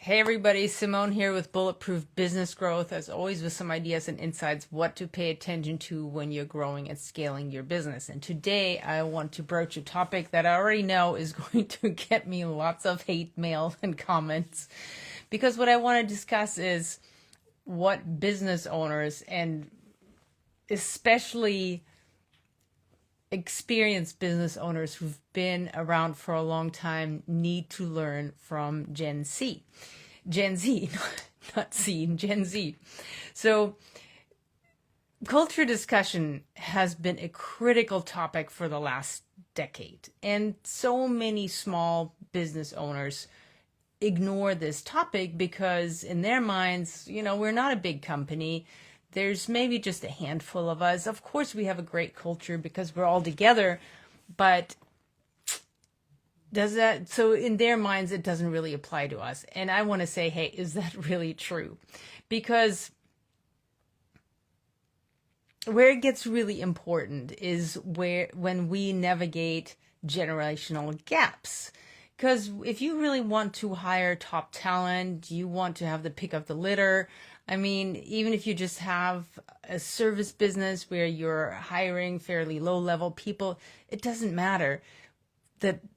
Hey everybody, Simone here with Bulletproof Business Growth, as always with some ideas and insights what to pay attention to when you're growing and scaling your business. And today I want to broach a topic that I already know is going to get me lots of hate mail and comments, because what I want to discuss is what business owners and especially experienced business owners who've been around for a long time need to learn from Gen Z. Gen Z, not C, Gen Z. So culture discussion has been a critical topic for the last decade. And so many small business owners ignore this topic because in their minds, we're not a big company. There's maybe just a handful of us. Of course, we have a great culture because we're all together, but so in their minds, it doesn't really apply to us. And I want to say, hey, is that really true? Because where it gets really important is when we navigate generational gaps. Because if you really want to hire top talent, you want to have the pick of the litter. I mean, even if you just have a service business where you're hiring fairly low level people, it doesn't matter.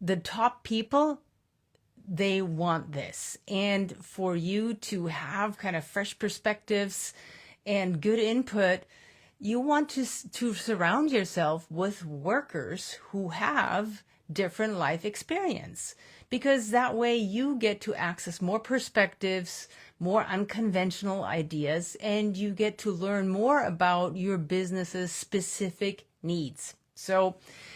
The top people, they want this. And for you to have kind of fresh perspectives and good input, you want to surround yourself with workers who have different life experience, because that way you get to access more perspectives, more unconventional ideas, and you get to learn more about your business's specific needs. So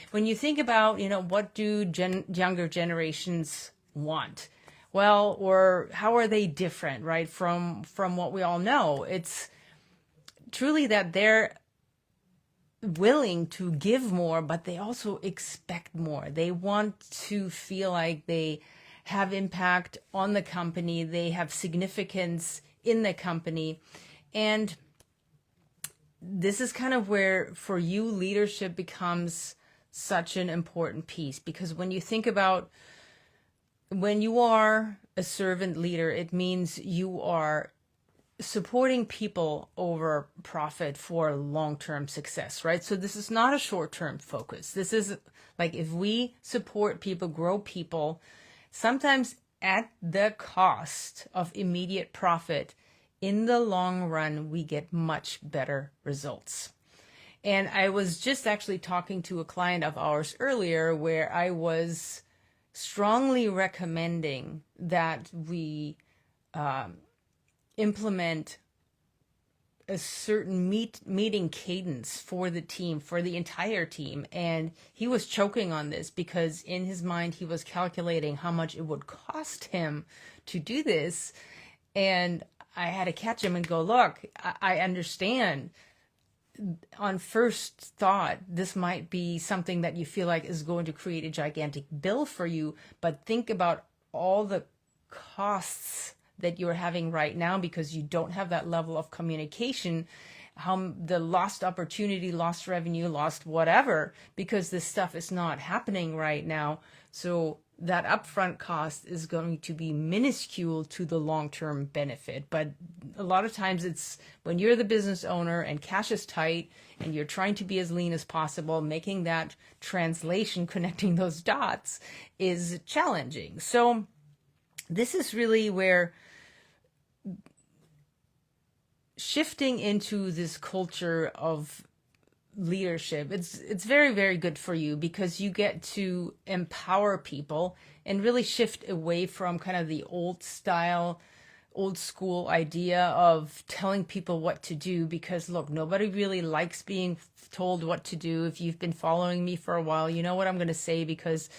when you think about, what do younger generations want? Well, or how are they different, right, from what we all know? It's truly that they're willing to give more, but they also expect more. They want to feel like they have impact on the company, they have significance in the company. And this is kind of where, for you, leadership becomes such an important piece. Because when you think about when you are a servant leader, it means you are supporting people over profit for long-term success, right? So this is not a short-term focus. This is like, if we support people, grow people, sometimes at the cost of immediate profit, in the long run, we get much better results. And I was just actually talking to a client of ours earlier where I was strongly recommending that we implement a certain meeting cadence for the team, for the entire team. And he was choking on this because in his mind, he was calculating how much it would cost him to do this. And I had to catch him and go, look, I understand. On first thought, this might be something that you feel like is going to create a gigantic bill for you, but think about all the costs that you're having right now because you don't have that level of communication, how the lost opportunity, lost revenue, lost whatever, because this stuff is not happening right now. So that upfront cost is going to be minuscule to the long-term benefit. But a lot of times it's when you're the business owner and cash is tight and you're trying to be as lean as possible, making that translation, connecting those dots is challenging. So this is really where shifting into this culture of leadership, it's very, very good for you because you get to empower people and really shift away from kind of the old school idea of telling people what to do. Because look, nobody really likes being told what to do. If you've been following me for a while, you know what I'm going to say, because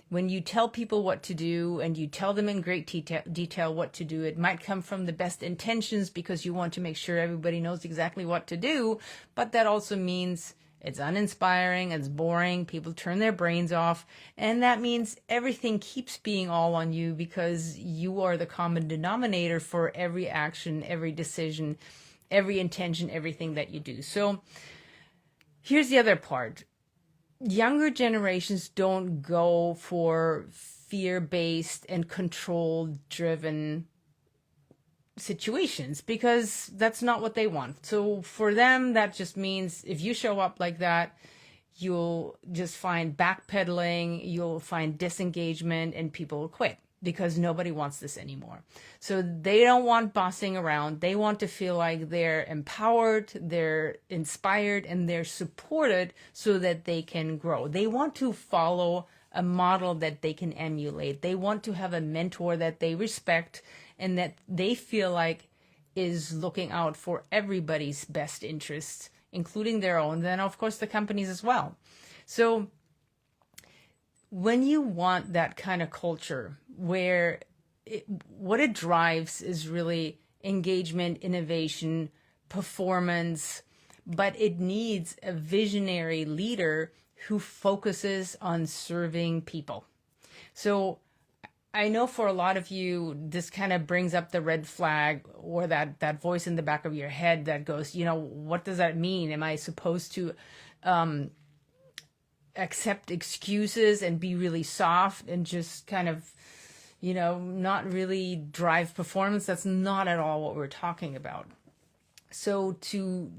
when you tell people what to do and you tell them in great detail what to do, it might come from the best intentions because you want to make sure everybody knows exactly what to do. But that also means it's uninspiring, it's boring, people turn their brains off. And that means everything keeps being all on you because you are the common denominator for every action, every decision, every intention, everything that you do. So here's the other part. Younger generations don't go for fear-based and control-driven situations because that's not what they want. So for them, that just means if you show up like that, you'll just find backpedaling, you'll find disengagement, and people will quit because nobody wants this anymore. So they don't want bossing around. They want to feel like they're empowered, they're inspired, and they're supported so that they can grow. They want to follow a model that they can emulate. They want to have a mentor that they respect and that they feel like is looking out for everybody's best interests, including their own, then of course the companies as well. So when you want that kind of culture where what it drives is really engagement, innovation, performance, but it needs a visionary leader who focuses on serving people. So I know for a lot of you, this kind of brings up the red flag or that voice in the back of your head that goes, what does that mean? Am I supposed to accept excuses and be really soft and just kind of, not really drive performance? That's not at all what we're talking about. So to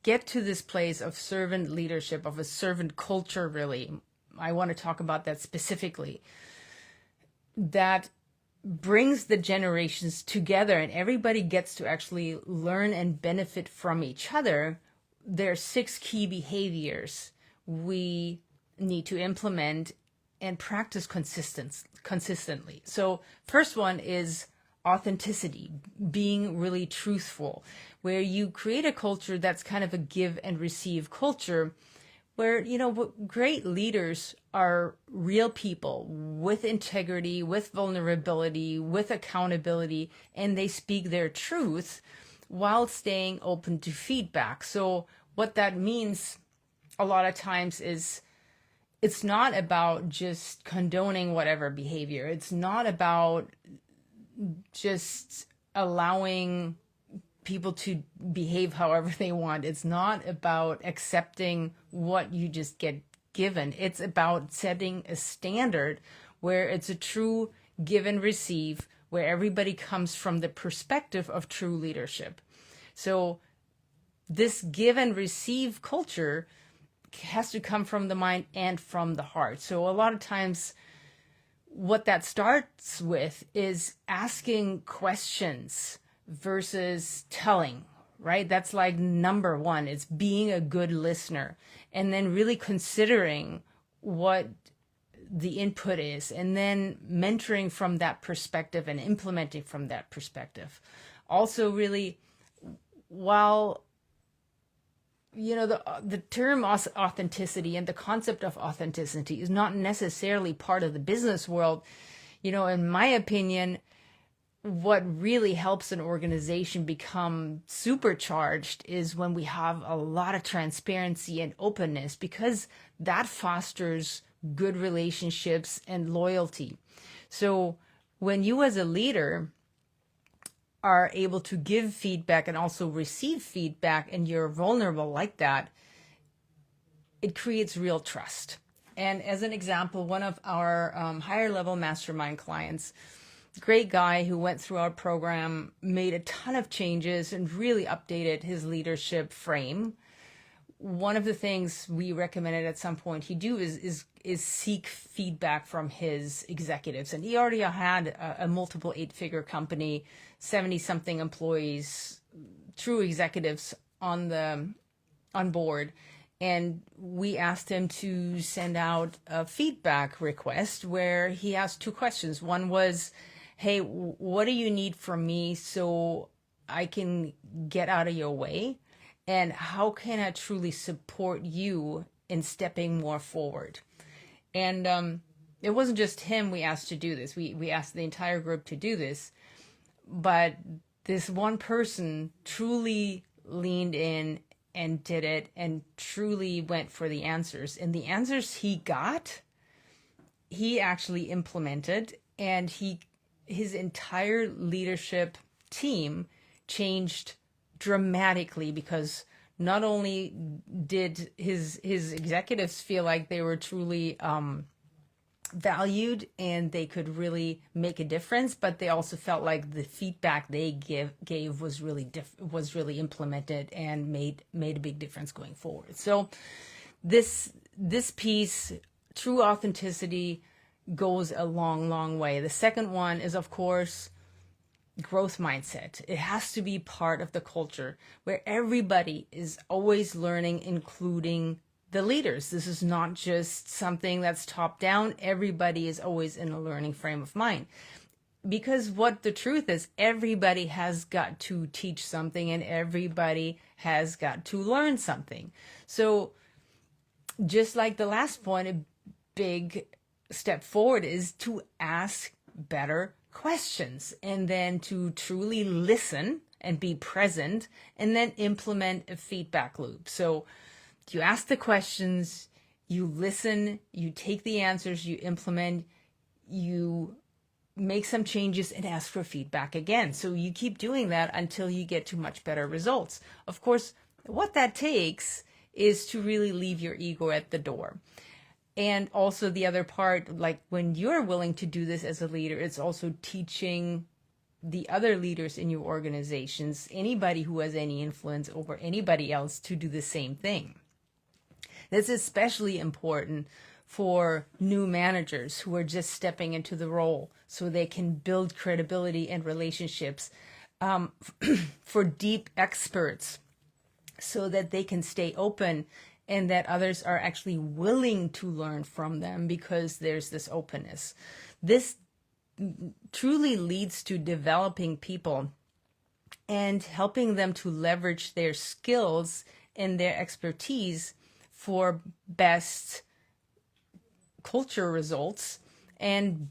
get to this place of servant leadership, of a servant culture, really, I want to talk about that specifically. That brings the generations together and everybody gets to actually learn and benefit from each other. There are 6 key behaviors we need to implement and practice consistently. So first one is authenticity, being really truthful, where you create a culture that's kind of a give and receive culture where, great leaders are real people with integrity, with vulnerability, with accountability, and they speak their truth while staying open to feedback. So what that means a lot of times is it's not about just condoning whatever behavior. It's not about just allowing people to behave however they want. It's not about accepting what you just get given. It's about setting a standard where it's a true give and receive, where everybody comes from the perspective of true leadership. So this give and receive culture has to come from the mind and from the heart. So a lot of times what that starts with is asking questions versus telling, right? That's like number one. It's being a good listener and then really considering what the input is and then mentoring from that perspective and implementing from that perspective. Also really, while the term authenticity and the concept of authenticity is not necessarily part of the business world, in my opinion, what really helps an organization become supercharged is when we have a lot of transparency and openness, because that fosters good relationships and loyalty. So when you as a leader are able to give feedback and also receive feedback and you're vulnerable like that, it creates real trust. And as an example, one of our higher level mastermind clients, great guy who went through our program, made a ton of changes and really updated his leadership frame. One of the things we recommended at some point he do is seek feedback from his executives. And he already had a multiple 8-figure company, 70-something employees, true executives on board. And we asked him to send out a feedback request where he asked 2 questions. One was, hey, what do you need from me so I can get out of your way? And how can I truly support you in stepping more forward? And it wasn't just him we asked to do this. We asked the entire group to do this. But this one person truly leaned in and did it and truly went for the answers. And the answers he got, he actually implemented, and his entire leadership team changed dramatically, because not only did his executives feel like they were truly valued and they could really make a difference, but they also felt like the feedback they gave was really implemented and made a big difference going forward. So this piece, true authenticity, goes a long way. The second one is, of course, growth mindset. It has to be part of the culture where everybody is always learning, including the leaders. This is not just something that's top down. Everybody is always in a learning frame of mind. Because what the truth is, everybody has got to teach something and everybody has got to learn something. So just like the last point, a big step forward is to ask better questions and then to truly listen and be present and then implement a feedback loop. So you ask the questions, you listen, you take the answers, you implement, you make some changes and ask for feedback again. So you keep doing that until you get to much better results. Of course, what that takes is to really leave your ego at the door. And also the other part, like when you're willing to do this as a leader, it's also teaching the other leaders in your organizations, anybody who has any influence over anybody else, to do the same thing. That's especially important for new managers who are just stepping into the role so they can build credibility and relationships, for deep experts so that they can stay open and that others are actually willing to learn from them because there's this openness. This truly leads to developing people and helping them to leverage their skills and their expertise for best culture results and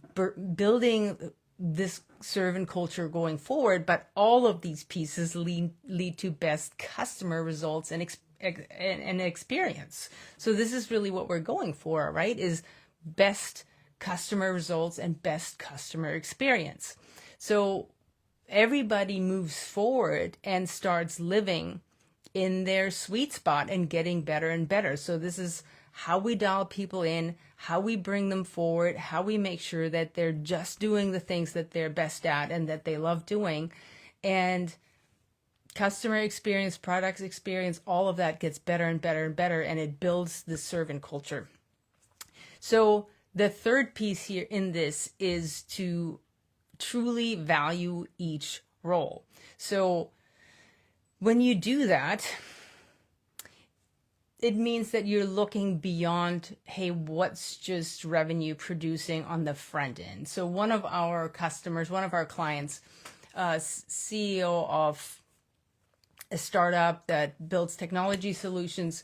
building this servant culture going forward. But all of these pieces lead to best customer results and experience. So this is really what we're going for, right? Is best customer results and best customer experience. So everybody moves forward and starts living in their sweet spot and getting better and better. So this is how we dial people in, how we bring them forward, how we make sure that they're just doing the things that they're best at and that they love doing. And customer experience, products experience, all of that gets better and better and better, and it builds the servant culture. So the third piece here in this is to truly value each role. So when you do that, it means that you're looking beyond, hey, what's just revenue producing on the front end. So one of our customers, one of our clients, CEO of a startup that builds technology solutions,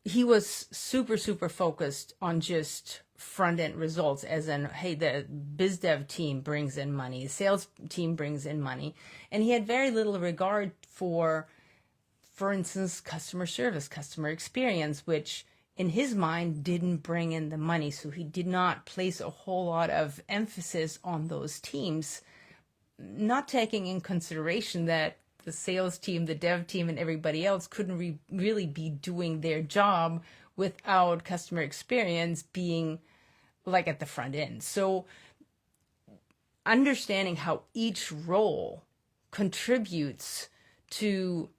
he was super focused on just front end results, as in, hey, the biz dev team brings in money, the sales team brings in money. And he had very little regard for instance, customer service, customer experience, which in his mind didn't bring in the money. So he did not place a whole lot of emphasis on those teams, not taking in consideration that the sales team, the dev team, and everybody else couldn't really be doing their job without customer experience being like at the front end. So understanding how each role contributes to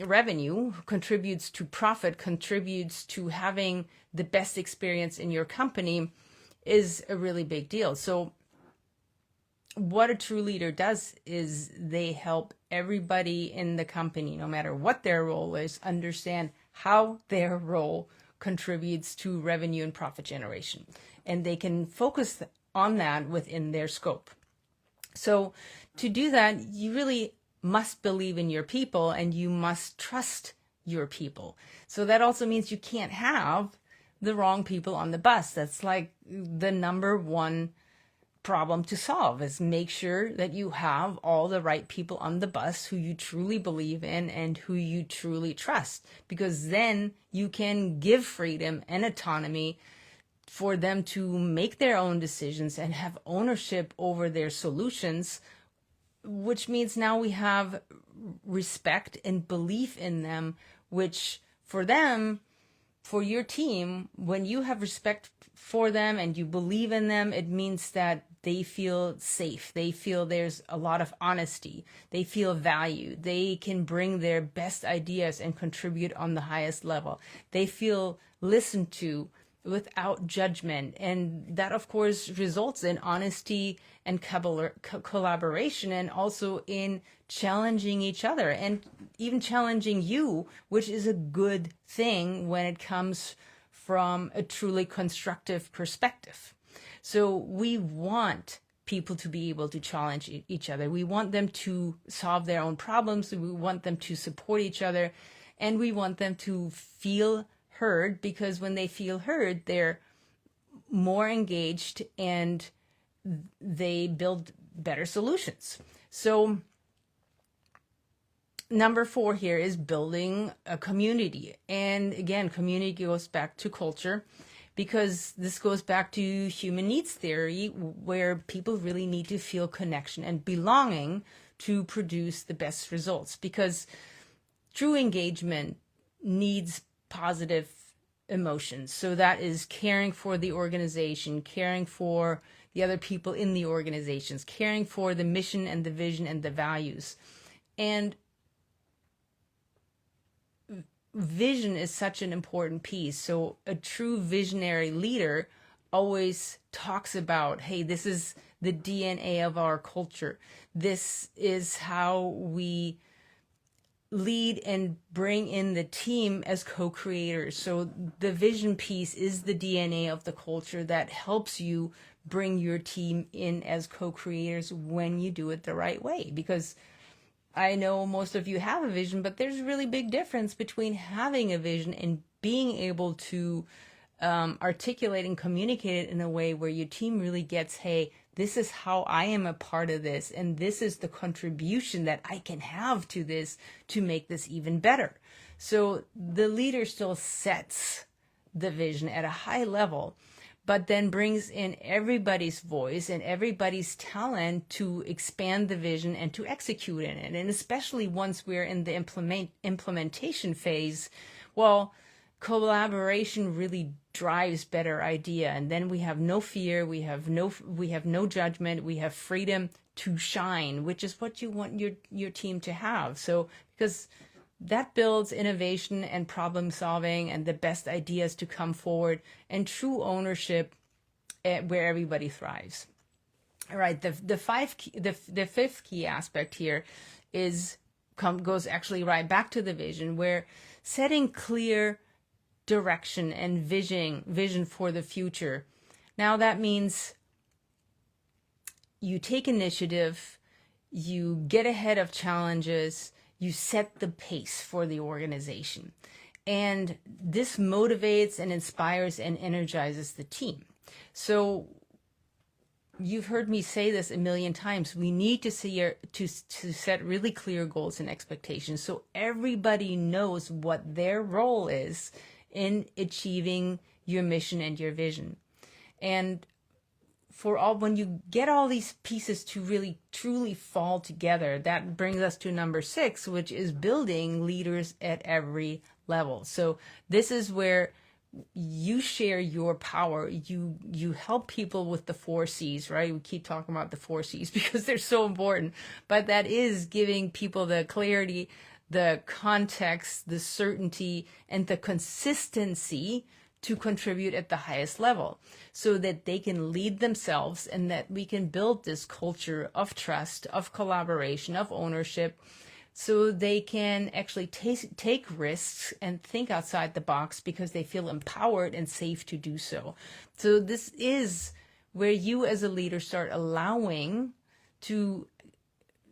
revenue, contributes to profit, contributes to having the best experience in your company is a really big deal. So what a true leader does is they help everybody in the company, no matter what their role is, understand how their role contributes to revenue and profit generation. And they can focus on that within their scope. So to do that, you really must believe in your people and you must trust your people. So that also means you can't have the wrong people on the bus. That's like the number one problem to solve, is make sure that you have all the right people on the bus who you truly believe in and who you truly trust, because then you can give freedom and autonomy for them to make their own decisions and have ownership over their solutions, which means now we have respect and belief in them, which for them for your team, when you have respect for them and you believe in them, it means that they feel safe. They feel there's a lot of honesty. They feel valued. They can bring their best ideas and contribute on the highest level. They feel listened to without judgment. And that, of course, results in honesty and collaboration, and also in challenging each other and even challenging you, which is a good thing when it comes from a truly constructive perspective. So we want people to be able to challenge each other. We want them to solve their own problems. We want them to support each other, and we want them to feel heard, because when they feel heard, they're more engaged and they build better solutions. So number 4 here is building a community. And again, community goes back to culture, because this goes back to human needs theory, where people really need to feel connection and belonging to produce the best results. Because true engagement needs positive emotions. So that is caring for the organization, caring for the other people in the organizations, caring for the mission and the vision and the values. And vision is such an important piece. So a true visionary leader always talks about, hey, this is the DNA of our culture. This is how we lead and bring in the team as co-creators. So the vision piece is the DNA of the culture that helps you bring your team in as co-creators when you do it the right way. Because I know most of you have a vision, but there's a really big difference between having a vision and being able to articulate and communicate it in a way where your team really gets, hey, this is how I am a part of this, and this is the contribution that I can have to this to make this even better. So the leader still sets the vision at a high level, but then brings in everybody's voice and everybody's talent to expand the vision and to execute in it. And especially once we're in the implementation phase, well, collaboration really drives better idea. And then we have no fear, we have no judgment, we have freedom to shine, which is what you want your team to have. So because that builds innovation and problem solving and the best ideas to come forward and true ownership where everybody thrives. All right, the fifth key aspect here goes actually right back to the vision, where setting clear direction and vision for the future. Now that means you take initiative, you get ahead of challenges, you set the pace for the organization. And this motivates and inspires and energizes the team. So you've heard me say this a million times. We need to set really clear goals and expectations so everybody knows what their role is in achieving your mission and your vision. And when you get all these pieces to really truly fall together, that brings us to number 6, which is building leaders at every level. So this is where you share your power. You help people with the 4 C's, right? We keep talking about the 4 C's because they're so important, but that is giving people the clarity, the context, the certainty, and the consistency to contribute at the highest level so that they can lead themselves, and that we can build this culture of trust, of collaboration, of ownership, so they can actually take risks and think outside the box because they feel empowered and safe to do so. So this is where you as a leader start allowing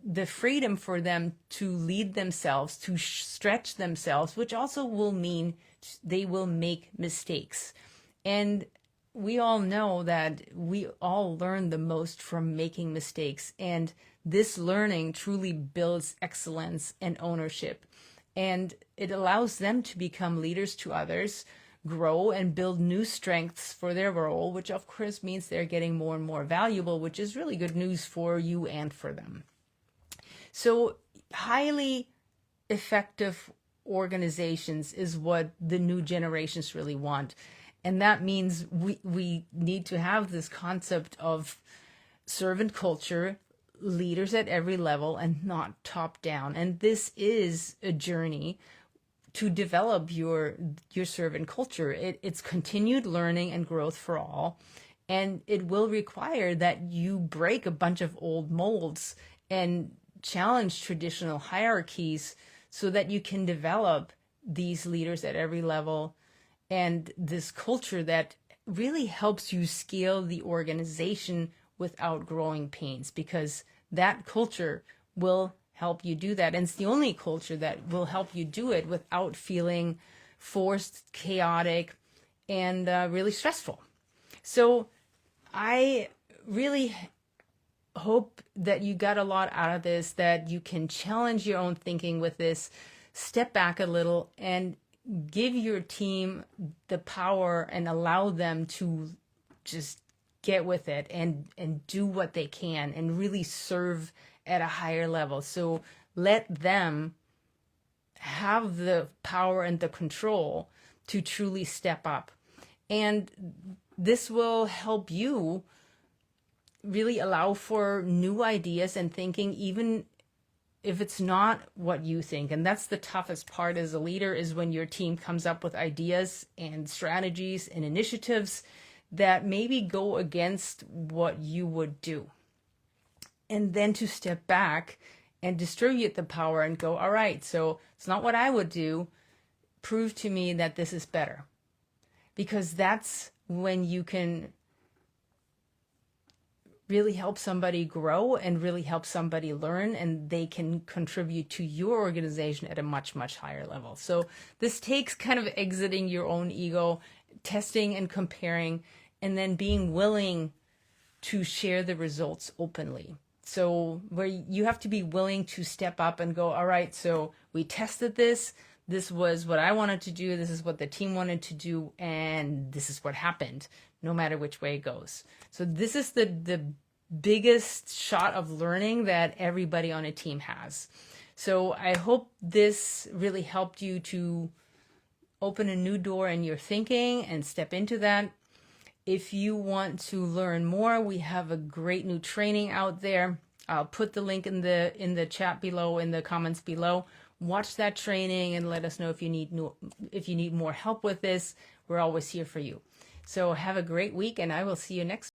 the freedom for them to lead themselves, to stretch themselves, which also will mean they will make mistakes. And we all know that we all learn the most from making mistakes. And this learning truly builds excellence and ownership. And it allows them to become leaders to others, grow and build new strengths for their role, which of course means they're getting more and more valuable, which is really good news for you and for them. So highly effective organizations is what the new generations really want. And that means we need to have this concept of servant culture, leaders at every level, and not top down. And this is a journey to develop your servant culture. It's continued learning and growth for all. And it will require that you break a bunch of old molds and challenge traditional hierarchies so that you can develop these leaders at every level and this culture that really helps you scale the organization without growing pains, because that culture will help you do that. And it's the only culture that will help you do it without feeling forced, chaotic, and really stressful. So I really hope that you got a lot out of this, that you can challenge your own thinking with this, step back a little, and give your team the power and allow them to just get with it and do what they can and really serve at a higher level. So let them have the power and the control to truly step up. And this will help you really allow for new ideas and thinking, even if it's not what you think. And that's the toughest part as a leader, is when your team comes up with ideas and strategies and initiatives that maybe go against what you would do. And then to step back and distribute the power and go, all right, so it's not what I would do. Prove to me that this is better. Because that's when you can really help somebody grow and really help somebody learn, and they can contribute to your organization at a much, much higher level. So this takes kind of exiting your own ego, testing and comparing, and then being willing to share the results openly. So where you have to be willing to step up and go, all right, so we tested this. This was what I wanted to do. This is what the team wanted to do. And this is what happened, no matter which way it goes. So this is the biggest shot of learning that everybody on a team has. So I hope this really helped you to open a new door in your thinking and step into that. If you want to learn more, we have a great new training out there. I'll put the link in the chat below, in the comments below. Watch that training and let us know if you need more help with this. We're always here for you. So have a great week, and I will see you next